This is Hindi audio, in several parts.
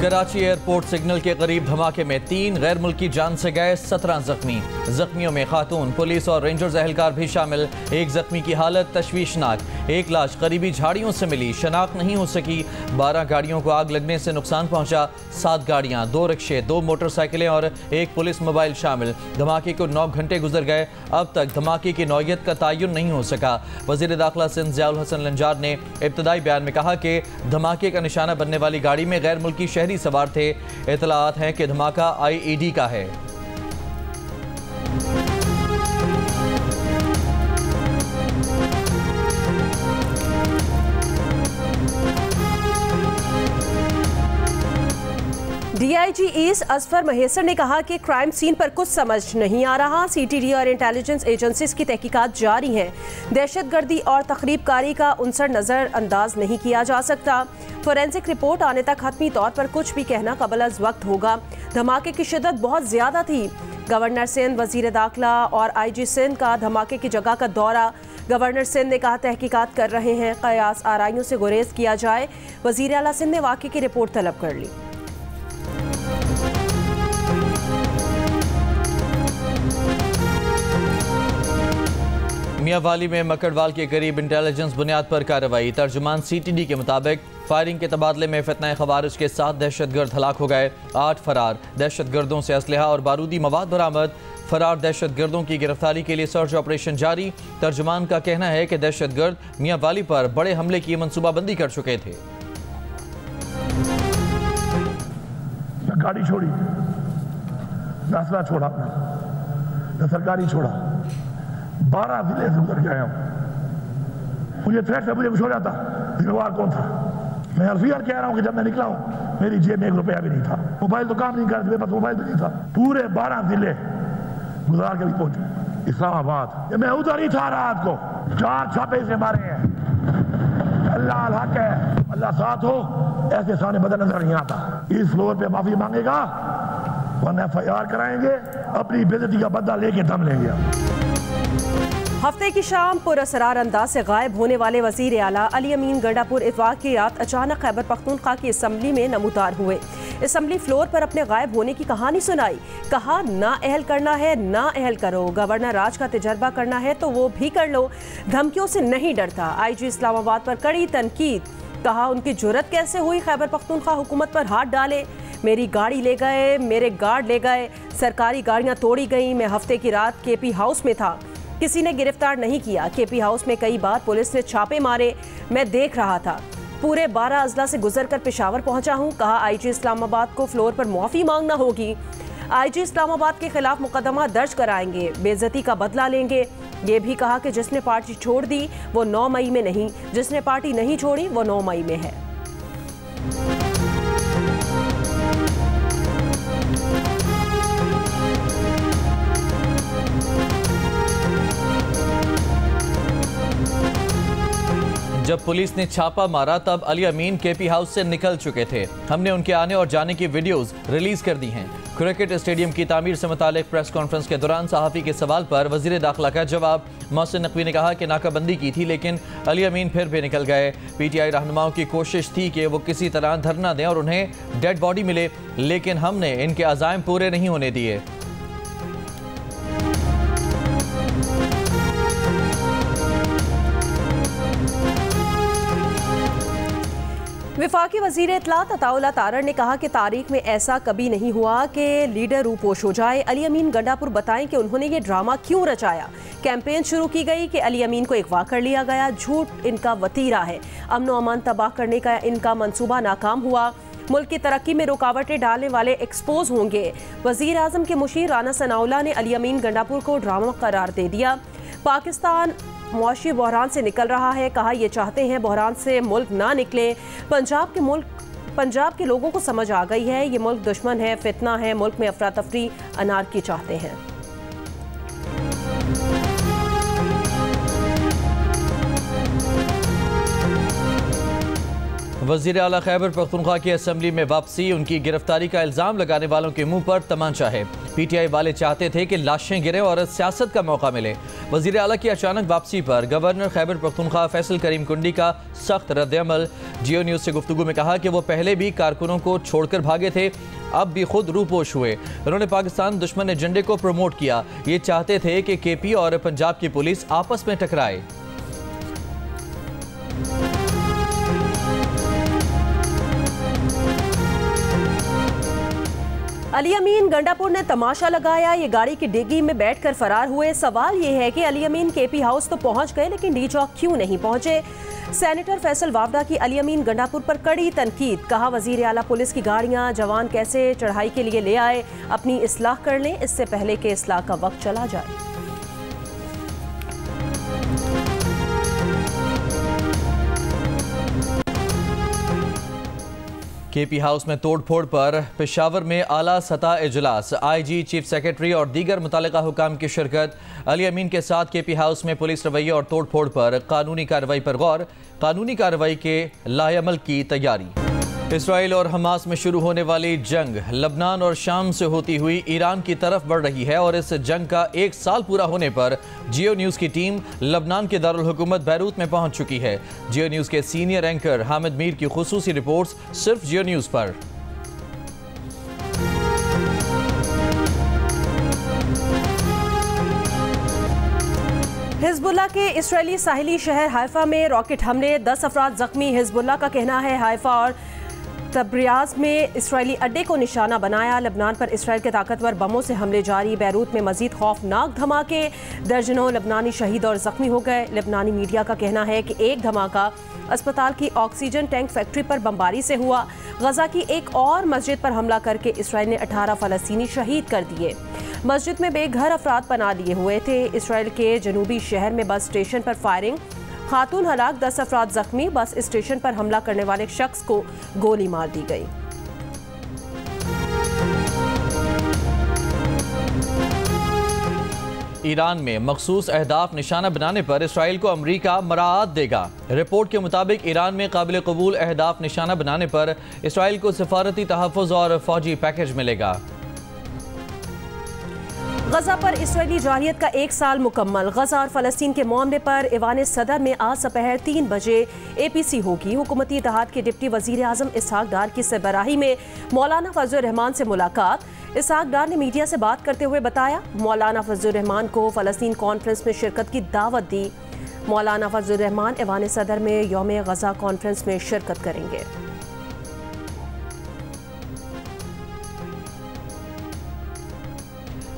कराची एयरपोर्ट सिग्नल के करीब धमाके में 3 गैर मुल्की जान से गए, 17 जख्मी। जख्मियों में खातून, पुलिस और रेंजर्स एहलकार भी शामिल। एक जख्मी की हालत तशवीशनाक। एक लाश करीबी झाड़ियों से मिली, शनाख्त नहीं हो सकी। 12 गाड़ियों को आग लगने से नुकसान पहुंचा। 7 गाड़ियां, 2 रिक्शे, 2 मोटरसाइकिलें और 1 पुलिस मोबाइल शामिल। धमाके को 9 घंटे गुजर गए। अब तक धमाके की नौयत का तयन नहीं हो सका। वज़ीर दाखिला सिंध ज़ियाउल हसन लंजार ने इब्तदाई बयान में कहा कि धमाके का निशाना बनने वाली गाड़ी में गैर मुल्की शहरी सवार थे। इतलात हैं कि धमाका IED का है। DIG ईस्ट असफर महेसर ने कहा कि क्राइम सीन पर कुछ समझ नहीं आ रहा। CTD और इंटेलिजेंस एजेंसीज की तहकीकात जारी हैं। दहशतगर्दी और तखरीबकारी का उनसर नज़रअंदाज नहीं किया जा सकता। फोरेंसिक रिपोर्ट आने तक हतमी तौर पर कुछ भी कहना कबल अज़ वक्त होगा। धमाके की शिद्दत बहुत ज़्यादा थी। गवर्नर सिंध, वज़ीर दाखिला और IG सिंध का धमाके की जगह का दौरा। गवर्नर सिंध ने कहा तहकीकात कर रहे हैं, क़यास आराइयों से गुरेज किया जाए। वज़ीर आला सिंध ने वाक़े की रिपोर्ट तलब कर ली। मियांवाली में मकड़वाल के करीब इंटेलिजेंस बुनियाद पर कार्रवाई। तर्जुमान CTD के मुताबिक फायरिंग के तबादले में फितना खवारिज के 7 दहशतगर्द हलाक हो गए। 8 फरार। दहशतगर्दों से असलहा और बारूदी मवाद बरामद। फरार दहशतगर्दों की गिरफ्तारी के लिए सर्च ऑपरेशन जारी। तर्जुमान का कहना है कि दहशतगर्द मियांवाली पर बड़े हमले की मनसूबाबंदी कर चुके थे। गाड़ी छोड़ी, रास्ता छोड़ा, सरकारी छोड़ा, 12 जिले से गुजर के आया हूँ। मुझे थ्रेट से मुझे कुछ हो जाता, जिम्मेवार कौन था? मैं अलफियर कह रहा हूँ कि जब मैं निकला हूँ मेरी जेब में 1 रुपया भी नहीं था। मोबाइल तो काम नहीं कर, मेरे पास मोबाइल भी नहीं था। पूरे 12 जिले गुजार के भी पहुंचे इस्लामाबाद। मैं उधर ही था रात को। 4 छापे से मारे हैं। अल्लाह अल हक है, अल्लाह साथ हो। ऐसे सामने बदल नजर नहीं आता। इस फ्लोर पे माफी मांगेगा वरना FIR कराएंगे, अपनी बेइज्जती का बदला लेके दम लेंगे। हफ्ते की शाम पुरअसरार अंदाज से गायब होने वाले वज़ीर आला अली अमीन गंडापुर इतवार की रात अचानक खैबर पख्तूनख्वा की असम्बली में नमूदार हुए। असम्बली फ्लोर पर अपने गायब होने की कहानी सुनाई। कहा ना अहल करना है ना अहल करो, गवर्नर राज का तजर्बा करना है तो वो भी कर लो, धमकियों से नहीं डरता। IG इस्लामाबाद पर कड़ी तनकीद। कहा उनकी जुर्रत कैसे हुई खैबर पख्तूनख्वा हुकूमत पर हाथ डाले। मेरी गाड़ी ले गए, मेरे गार्ड ले गए, सरकारी गाड़ियां तोड़ी गई। मैं हफ्ते की रात KP हाउस में था, किसी ने गिरफ्तार नहीं किया। KP हाउस में कई बार पुलिस ने छापे मारे, मैं देख रहा था। पूरे 12 अजला से गुजरकर पेशावर पहुंचा हूं। कहा IG इस्लामाबाद को फ्लोर पर मुआफ़ी मांगना होगी। IG इस्लामाबाद के खिलाफ मुकदमा दर्ज कराएंगे, बेइज्जती का बदला लेंगे। ये भी कहा कि जिसने पार्टी छोड़ दी वो 9 मई में नहीं, जिसने पार्टी नहीं छोड़ी वो 9 मई में है। जब पुलिस ने छापा मारा तब अली अमीन KP हाउस से निकल चुके थे। हमने उनके आने और जाने की वीडियोस रिलीज कर दी हैं। क्रिकेट स्टेडियम की तामीर से मुतालिक प्रेस कॉन्फ्रेंस के दौरान सहाफ़ी के सवाल पर वज़ीर दाखिला का जवाब। मोहसिन नकवी ने कहा कि नाकाबंदी की थी लेकिन अली अमीन फिर भी निकल गए। PTI रहनुमाओं की कोशिश थी कि वो किसी तरह धरना दें और उन्हें डेड बॉडी मिले, लेकिन हमने इनके अज़ाइम पूरे नहीं होने दिए। वफाकी वज़ीर इत्तलात अताउल्लाह तारड़ ने कहा कि तारीख में ऐसा कभी नहीं हुआ कि लीडर रूपोश हो जाए। अली अमीन गंडापुर बताएं कि उन्होंने ये ड्रामा क्यों रचाया। कैंपेन शुरू की गई कि अली अमीन को अगवा कर लिया गया, झूठ इनका वतीरा है। अमन व अमान तबाह करने का इनका मंसूबा नाकाम हुआ। मुल्क की तरक्की में रुकावटें डालने वाले एक्सपोज होंगे। वज़ीर आज़म के मुशीर राना सनाउल्लाह ने अली अमीन गंडापुर को ड्रामा करार दे दिया। पाकिस्तान मुआशी बहरान से निकल रहा है। कहा ये चाहते हैं बहरान से मुल्क ना निकले। पंजाब के लोगों को समझ आ गई है ये मुल्क दुश्मन है, फितना है, मुल्क में अफरा तफरी, अनारकी चाहते हैं। वज़ीर आला खैबर पख्तूनख्वा की असम्बली में वापसी, उनकी गिरफ्तारी का इल्ज़ाम लगाने वालों के मुंह पर तमांचा है। PTI वाले चाहते थे कि लाशें गिरे और सियासत का मौका मिले। वज़ीर आला की अचानक वापसी पर गवर्नर खैबर पख्तूनख्वा फैसल करीम कुंडी का सख्त रद्द-ए-अमल। जियो न्यूज़ से गुफ्तगू में कहा कि वो पहले भी कारकुनों को छोड़कर भागे थे, अब भी खुद रूपोश हुए। उन्होंने पाकिस्तान दुश्मन एजेंडे को प्रमोट किया। ये चाहते थे कि KP और पंजाब की पुलिस आपस में टकराए। अली अमीन गंडापुर ने तमाशा लगाया, ये गाड़ी की डिग्गी में बैठकर फरार हुए। सवाल ये है कि अली अमीन KP हाउस तो पहुंच गए, लेकिन डी चौक क्यों नहीं पहुंचे। सेनेटर फैसल वावडा की अली अमीन गंडापुर पर कड़ी तनकीद। कहा वजीर आला पुलिस की गाड़ियां जवान कैसे चढ़ाई के लिए ले आए, अपनी इस्लाह कर लें, इससे पहले कि इस्लाह का वक्त चला जाए। KP हाउस में तोड़फोड़ पर पेशावर में आला सतह इजलास, IG, चीफ सेक्रेटरी और दीगर मुतल्लिका हुकाम की शिरकत। अली अमीन के साथ KP हाउस में पुलिस रवैये और तोड़फोड़ पर कानूनी कार्रवाई पर गौर, कानूनी कार्रवाई के लाएअमल की तैयारी। इसराइल और हमास में शुरू होने वाली जंग लबनान और शाम से होती हुई ईरान की तरफ बढ़ रही है और इस जंग का 1 साल पूरा होने पर जियो न्यूज़ की टीम लबनान के दारुल हुकूमत बैरूत में पहुंच चुकी है। जियो न्यूज़ के सीनियर एंकर हामिद मीर की खुसूसी रिपोर्ट्स सिर्फ जियो न्यूज़ पर। हिजबुल्लाह के इस्राएली साहिली शहर हाइफा में रॉकेट हमले, 10 अफराद जख्मी। हिजबुल्लाह का कहना है हाइफा और तब्रियाज में इसराइली अड्डे को निशाना बनाया। लबनान पर इसराइल के ताकतवर बमों से हमले जारी। बैरूत में मजीद खौफनाक धमाके, दर्जनों लबनानी शहीद और जख्मी हो गए। लबनानी मीडिया का कहना है कि एक धमाका अस्पताल की ऑक्सीजन टैंक फैक्ट्री पर बमबारी से हुआ। गजा की एक और मस्जिद पर हमला करके इसराइल ने 18 फ़लस्तीनी शहीद कर दिए। मस्जिद में बेघर अफराद पनाह लिए हुए थे। इसराइल के जनूबी शहर में बस स्टेशन पर फायरिंग, खातून हलाक, 10 अफराद जख्मी। बस स्टेशन पर हमला करने वाले शख्स को गोली मार दी गई। ईरान में मखसूस अहदाफ निशाना बनाने पर इसराइल को अमरीका मराआत देगा। रिपोर्ट के मुताबिक ईरान में काबिल कबूल अहदाफ निशाना बनाने पर इसराइल को सिफारती तहफ़्फ़ुज़ और फौजी पैकेज मिलेगा। गजा पर इसराइली जारियत का 1 साल मुकम्मल। गजा और फ़लस्तीन के मामले पर ईवान सदर में आज दोपहर 3 बजे APC होगी। हुकूमती इत्तेहाद के डिप्टी वज़ीर आज़म इसहाक डार की सरबराही में मौलाना फजलुर रहमान से मुलाकात। इसहाक डार ने मीडिया से बात करते हुए बताया, मौलाना फजलुर रहमान को फ़लस्तीन कॉन्फ्रेंस में शिरकत की दावत दी। मौलाना फजलुर रहमान ईवान सदर में यौम गजा कॉन्फ्रेंस में शिरकत करेंगे।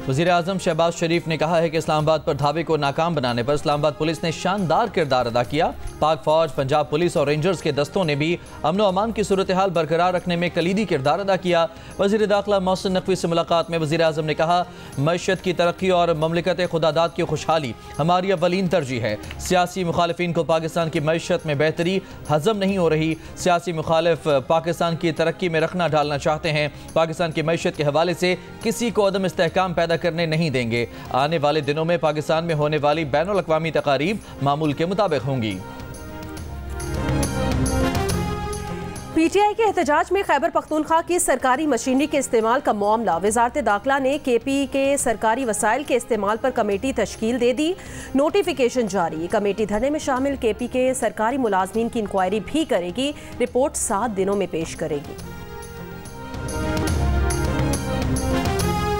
वज़ीर आज़म शहबाज शरीफ ने कहा है कि इस्लामाबाद पर धावे को नाकाम बनाने पर इस्लामाबाद पुलिस ने शानदार किरदार अदा किया। पाक फौज, पंजाब पुलिस और रेंजर्स के दस्तों ने भी अमन व अमान की सूरत हाल बरकरार रखने में कलीदी किरदार अदा किया। वज़ीर दाखिला मोहसिन नकवी से मुलाकात में वज़ीर आज़म ने कहा, मईशत की तरक्की और ममलिकत खुदादाद की खुशहाली हमारी अव्वलीन तरजीह है। सियासी मुखालिफिन को पाकिस्तान की मईशत में बेहतरी हजम नहीं हो रही। सियासी मुखालिफ पाकिस्तान की तरक्की में रखना डालना चाहते हैं। पाकिस्तान की मईशत के हवाले से किसी को अदम इस्तेहकाम पैदा करने नहीं देंगे। आने वाले दिनों में पाकिस्तान में होने वाली बैनुल अक़वामी तकारीब मामूल के मुताबिक होंगी। PTI के एहतजाज में खैबर पख्तूनख्वा की सरकारी मशीनरी के इस्तेमाल का मामला। वजारत दाखिला ने KP के सरकारी वसाइल के इस्तेमाल पर कमेटी तश्कील दे दी। नोटिफिकेशन जारी। कमेटी धरने में शामिल KP के सरकारी मुलाजमीन की इंक्वायरी भी करेगी। रिपोर्ट 7 दिनों में पेश करेगी।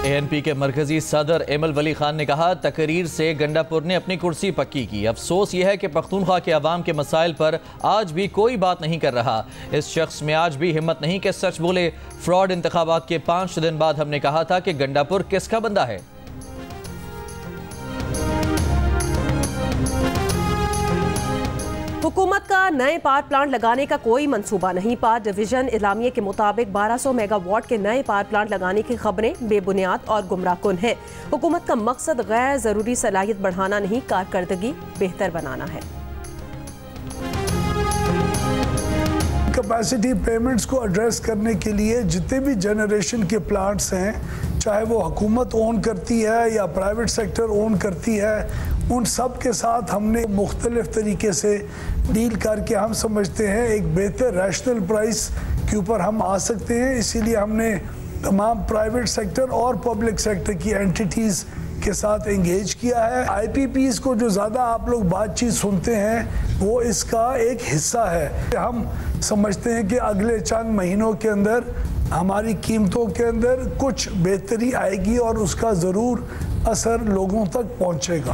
ANP के मरकजी सदर एमल वली खान ने कहा, तकरीर से गंडापुर ने अपनी कुर्सी पक्की की। अफसोस यह है कि पख्तूनख्वा के अवाम के मसाइल पर आज भी कोई बात नहीं कर रहा। इस शख्स में आज भी हिम्मत नहीं कि सच बोले। फ्रॉड इंतखाबात के 5 दिन बाद हमने कहा था कि गंडापुर किसका बंदा है। हुकूमत का नए पावर प्लांट लगाने का कोई मंसूबा नहीं। पावर डिवीजन इलामिये के मुताबिक 1200 मेगावाट के नए पावर प्लांट लगाने की खबरें बेबुनियाद और गुमराहकुन है। हुकूमत का मकसद गैर जरूरी सलाहियत बढ़ाना नहीं, कारकर्दगी बेहतर बनाना है। कैपेसिटी पेमेंट्स को एड्रेस करने के लिए जितने भी जनरेशन के प्लांट्स हैं, चाहे वो हुकूमत ओन करती है या प्राइवेट सेक्टर ओन करती है, उन सब के साथ हमने मुख्तलिफ तरीके से डील करके हम समझते हैं एक बेहतर रैशनल प्राइस के ऊपर हम आ सकते हैं। इसीलिए हमने तमाम प्राइवेट सेक्टर और पब्लिक सेक्टर की एंटिटीज़ के साथ एंगेज किया है। IPPs को जो ज़्यादा आप लोग बातचीत सुनते हैं वो इसका एक हिस्सा है। हम समझते हैं कि अगले चंद महीनों के अंदर हमारी कीमतों के अंदर कुछ बेहतरी आएगी और उसका ज़रूर असर लोगों तक पहुंचेगा।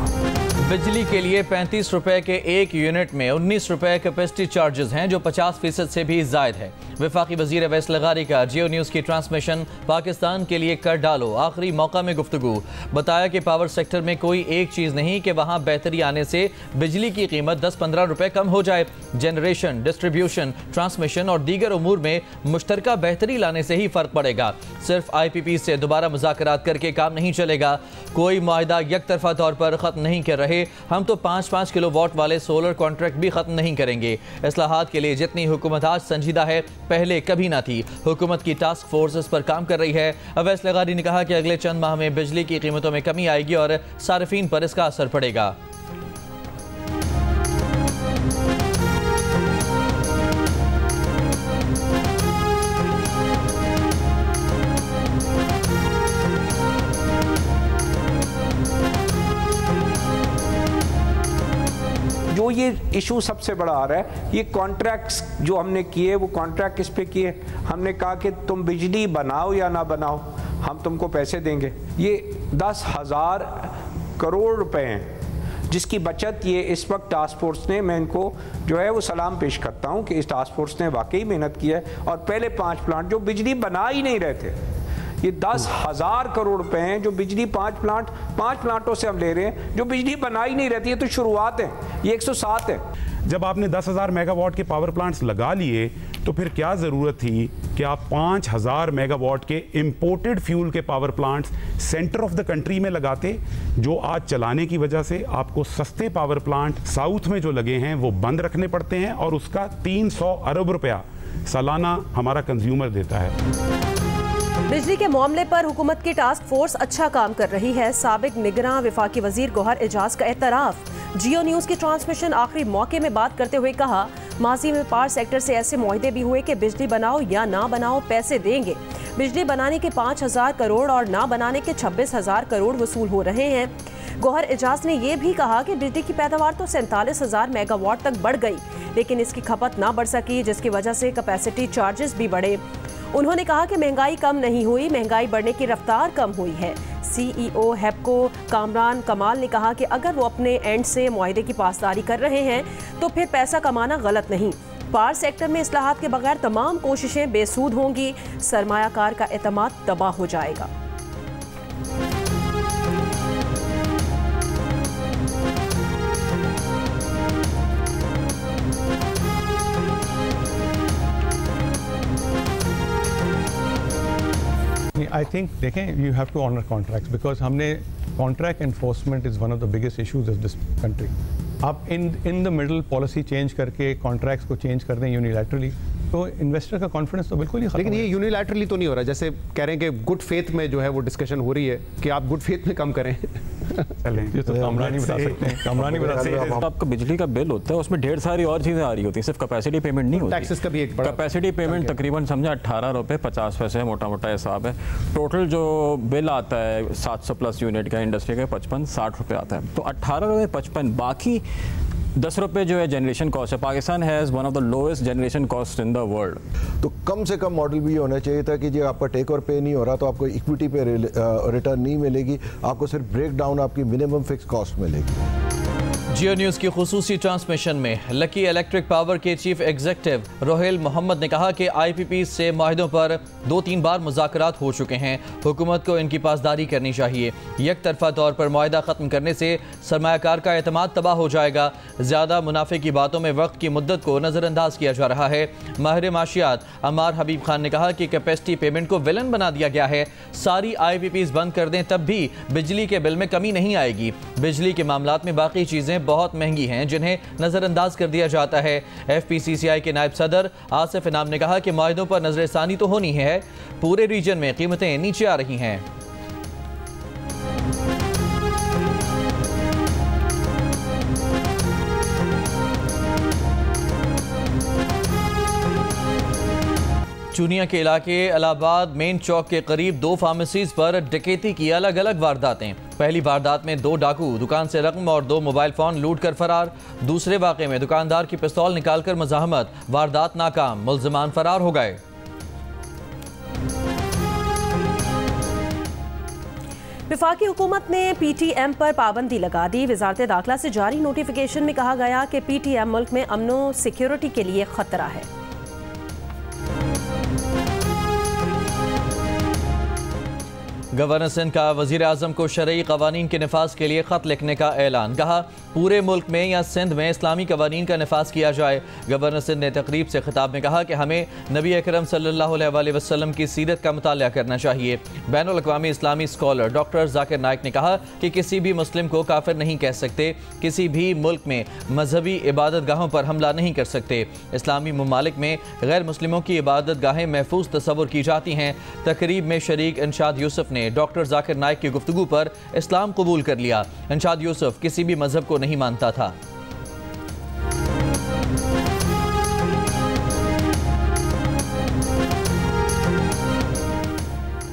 बिजली के लिए 35 रुपए के एक यूनिट में 19 रुपए कैपेसिटी चार्जेस हैं, जो 50% से भी जायद है। वफाकी वजीर अवैस लगारी का जियो न्यूज़ की ट्रांसमिशन पाकिस्तान के लिए कर डालो आखिरी मौका में गुफ्तगू। बताया कि पावर सेक्टर में कोई एक चीज़ नहीं कि वहाँ बेहतरी आने से बिजली की कीमत 10-15 रुपए कम हो जाए। जनरेशन, डिस्ट्रीब्यूशन, ट्रांसमिशन और दीगर उमूर में मुश्तरका बेहतरी लाने से ही फ़र्क पड़ेगा। सिर्फ IPP से दोबारा मुज़ाकरात करके काम नहीं चलेगा। कोई मुआहदा एक तरफा तौर पर ख़त्म नहीं कर रहे। हम तो 5-5 किलोवाट वाले सोलर कॉन्ट्रैक्ट भी ख़त्म नहीं करेंगे। इस्लाहात के लिए जितनी हुकूमत आज संजीदा है, पहले कभी ना थी। हुकूमत की टास्क फोर्स इस पर काम कर रही है। अवैस लगारी ने कहा कि अगले चंद माह में बिजली की कीमतों में कमी आएगी और सार्फिन पर इसका असर पड़ेगा। जो ये इशू सबसे बड़ा आ रहा है, ये कॉन्ट्रैक्ट्स जो हमने किए, वो कॉन्ट्रैक्ट किस पे किए? हमने कहा कि तुम बिजली बनाओ या ना बनाओ, हम तुमको पैसे देंगे। ये 10,000 करोड़ रुपए हैं जिसकी बचत ये इस वक्त टास्क फोर्स ने, मैं इनको जो है वो सलाम पेश करता हूँ कि इस टास्क फोर्स ने वाकई मेहनत की है। और पहले 5 प्लांट जो बिजली बना ही नहीं रहे थे, ये 10,000 करोड़ रुपए हैं जो बिजली 5 प्लांटों से हम ले रहे हैं जो बिजली बना ही नहीं रहती है। तो शुरुआत है, ये 107 है। जब आपने 10,000 मेगावाट के पावर प्लांट्स लगा लिए तो फिर क्या ज़रूरत थी कि आप 5,000 मेगावाट के इंपोर्टेड फ्यूल के power plants centre of the country में लगाते, जो आज चलाने की वजह से आपको सस्ते पावर प्लांट साउथ में जो लगे हैं वो बंद रखने पड़ते हैं और उसका 300 अरब रुपया सालाना हमारा कंज्यूमर देता है। बिजली के मामले पर हुकूमत की टास्क फोर्स अच्छा काम कर रही है। साबिक निगरान वफाकी वजीर गौहर एजाज का एतराफ़। जियो न्यूज़ की ट्रांसमिशन आखिरी मौके में बात करते हुए कहा, माजी में पावर सेक्टर से ऐसे मुआहदे भी हुए कि बिजली बनाओ या ना बनाओ पैसे देंगे। बिजली बनाने के 5,000 करोड़ और ना बनाने के 26,000 करोड़ वसूल हो रहे हैं। गौहर एजाज ने यह भी कहा कि बिजली की पैदावार तो 47,000 मेगावाट तक बढ़ गई, लेकिन इसकी खपत ना बढ़ सकी, जिसकी वजह से कैपेसिटी चार्जेस भी बढ़े। उन्होंने कहा कि महंगाई कम नहीं हुई, महंगाई बढ़ने की रफ्तार कम हुई है। CEO हेप्को कामरान कमाल ने कहा कि अगर वो अपने एंड से मुआहदे की पासदारी कर रहे हैं तो फिर पैसा कमाना गलत नहीं। पावर सेक्टर में इस्लाहात के बगैर तमाम कोशिशें बेसूद होंगी, सरमायाकार का एतमाद तबाह हो जाएगा। I think देखें, you have to honor contracts because हमने contract enforcement is one of the biggest issues of this country. आप in the middle policy change करके contracts को change कर दें unilaterally, तो इन्वेस्टर का कॉन्फिडेंस तो बिल्कुल ही खत्म। लेकिन ये यूनिलैटरली तो नहीं हो रहा, जैसे कह रहे हैं कि गुड फेथ में जो है वो डिस्कशन हो रही है कि आप गुड फेथ में कम करें। ये तो कामरानी बता सकते हैं, कामरानी बता सकते हैं। आपका बिजली का बिल होता है, उसमें ढेर सारी और चीज़ें आ रही होती हैं, सिर्फ कैपेसिटी पेमेंट नहीं होती। टैक्सेस का भी एक बड़ा कैपेसिटी पेमेंट तकरीबन समझा 18 रुपये 50 पैसे मोटा मोटा हिसाब है। टोटल जो बिल आता है 700 प्लस यूनिट का इंडस्ट्री का 55-60 रुपये आता है, तो 18 रुपये 55, बाकी 10 रुपये जो है जनरेशन कॉस्ट है। Pakistan has one of the lowest generation cost in the world. तो कम से कम मॉडल भी ये होना चाहिए था कि जो आपका टेक और पे नहीं हो रहा तो आपको इक्विटी पे रिटर्न नहीं मिलेगी, आपको सिर्फ ब्रेक डाउन आपकी मिनिमम फिक्स कॉस्ट मिलेगी। जियो न्यूज़ की खुसूसी ट्रांसमिशन में लकी इलेक्ट्रिक पावर के चीफ एग्जीक्यूटिव रोहेल मोहम्मद ने कहा कि IPP से मुआहदों पर 2-3 बार मुज़ाकरात हो चुके हैं। हुकूमत को इनकी पासदारी करनी चाहिए। एक तरफा तौर पर मुआहदा ख़त्म करने से सरमायाकार का एतमाद तबाह हो जाएगा। ज़्यादा मुनाफे की बातों में वक्त की मुद्दत को नज़रअंदाज किया जा रहा है। माहिर माशियात अमार हबीब खान ने कहा कि कैपेसिटी पेमेंट को विलन बना दिया गया है। सारी IPPs बंद कर दें तब भी बिजली के बिल में कमी नहीं आएगी। बिजली के मामलात में बाकी चीज़ें बहुत महंगी हैं जिन्हें नजरअंदाज कर दिया जाता है। FPCCI के नायब सदर आसिफ इनाम ने कहा कि मुआहदों पर नजरसानी तो होनी है, पूरे रीजन में कीमतें नीचे आ रही हैं। चूनिया के इलाके इलाहाबाद मेन चौक के करीब 2 फार्मेसीज पर डकैती की अलग अलग वारदातें। पहली वारदात में 2 डाकू दुकान से रकम और 2 मोबाइल फोन लूट कर फरार। दूसरे वाक़े में दुकानदार की पिस्तौल निकालकर मज़ाहमत, वारदात नाकाम, मुल्ज़िमान फरार हो गए। वफाकी हुकूमत ने PTM पर पाबंदी लगा दी। वजारत दाखिला से जारी नोटिफिकेशन में कहा गया कि PTM मुल्क में अमनो सिक्योरिटी के लिए खतरा है। गवर्नर सिंध का वज़ीर आज़म को शरई क़वानीन के नफाज के लिए ख़त लिखने का ऐलान। कहा पूरे मुल्क में या सिंध में इस्लामी क़वानीन का नफाज किया जाए। गवर्नर सिंध ने तकरीब से खिताब में कहा कि हमें नबी अकरम सल्लल्लाहु अलैहि वसल्लम की सीरत का मुताला करना चाहिए। बैनुल अक़वामी इस्लामी स्कॉलर डॉक्टर ज़ाकिर नाइक ने कहा कि किसी भी मुस्लिम को काफिर नहीं कह सकते, किसी भी मुल्क में मजहबी इबादत गाहों पर हमला नहीं कर सकते। इस्लामी ममालिक में गैर मुस्लिमों की इबादत गाहें महफूज तस्वुर की जाती हैं। तकरीब में शरीक इंशाद यूसुफ ने डॉक्टर ज़ाकिर नाइक की गुफ्तगू पर इस्लाम कबूल कर लिया। इंशाद यूसुफ किसी भी मजहब को नहीं मानता था।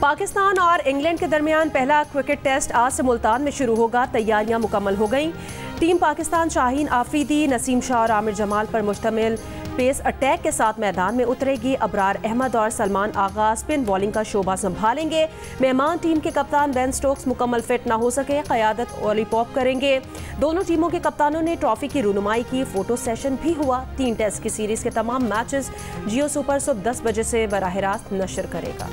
पाकिस्तान और इंग्लैंड के दरमियान पहला क्रिकेट टेस्ट आज से मुल्तान में शुरू होगा। तैयारियां मुकम्मल हो गईं। टीम पाकिस्तान शाहीन आफरीदी, नसीम शाह और आमिर जमाल पर मुश्तमिल पेस अटैक के साथ मैदान में उतरेगी। अबरार अहमद और सलमान आगा स्पिन बॉलिंग का शोबा संभालेंगे। मेहमान टीम के कप्तान बेन स्टोक्स मुकम्मल फिट ना हो सके, क़यादत ओली पॉप करेंगे। दोनों टीमों के कप्तानों ने ट्रॉफी की रुनुमाई की। फोटो सेशन भी हुआ। 3 टेस्ट की सीरीज के तमाम मैचेस जियो सुपर सुबह 10 बजे से बराह रास्त नशर करेगा।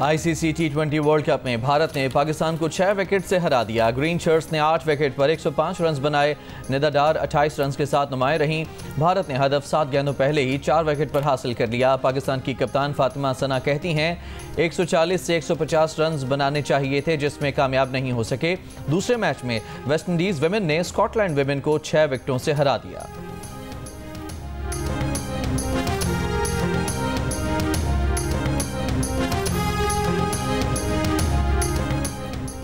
ICC T20 वर्ल्ड कप में भारत ने पाकिस्तान को 6 विकेट से हरा दिया। ग्रीन शर्ट्स ने 8 विकेट पर 105 रन बनाए। निदा डार 28 रन के साथ नुमाए रहीं। भारत ने हदफ 7 गेंदों पहले ही 4 विकेट पर हासिल कर लिया। पाकिस्तान की कप्तान फातिमा सना कहती हैं 140 से 150 रन बनाने चाहिए थे, जिसमें कामयाब नहीं हो सके। दूसरे मैच में वेस्टइंडीज विमेन ने स्कॉटलैंड विमेन को 6 विकेटों से हरा दिया।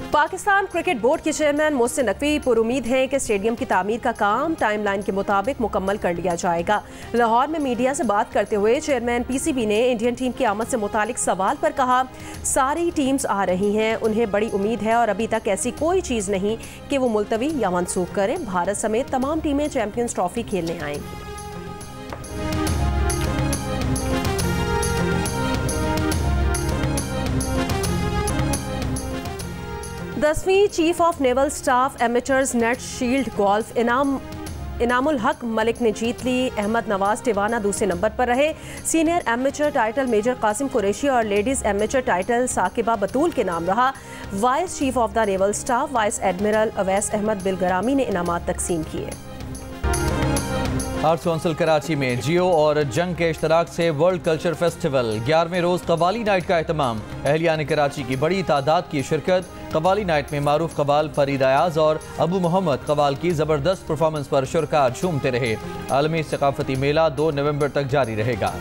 पाकिस्तान क्रिकेट बोर्ड के चेयरमैन मोहसिन नकवी पुरुमीद हैं कि स्टेडियम की तामीर का काम टाइमलाइन के मुताबिक मुकम्मल कर लिया जाएगा। लाहौर में मीडिया से बात करते हुए चेयरमैन PCB ने इंडियन टीम की आमद से मुतालिक सवाल पर कहा, सारी टीम्स आ रही हैं, उन्हें बड़ी उम्मीद है और अभी तक ऐसी कोई चीज़ नहीं कि वो मुलतवी या मनसूख करें। भारत समेत तमाम टीमें चैंपियंस ट्रॉफी खेलने आएंगी। 10वीं chief of naval staff amateurs net shield golf Inamul हक मलिक ने जीत ली। अहमद नवाज टिवाना दूसरे नंबर पर रहे। Senior amateur title major Qasim Qureshi और ladies amateur title Saqiba Batool के नाम रहा। Vice chief of the naval staff vice admiral Awais Ahmed Bilgrami ने इनामात तकसीम किए। आर्ट्स काउंसिल कराची में जियो और जंग के इश्तराक से वर्ल्ड कल्चर फेस्टिवल 11वें रोज कवाली नाइट का एहतमाम। अहलियान कराची की बड़ी तादाद की शिरकत। कवाली नाइट में मारूफ कवाल फरीद अयाज और अबू मोहम्मद कवाल की ज़बरदस्त परफॉर्मेंस पर शुरका झूमते रहे। आलमी सकाफती मेला 2 नवंबर तक जारी रहेगा।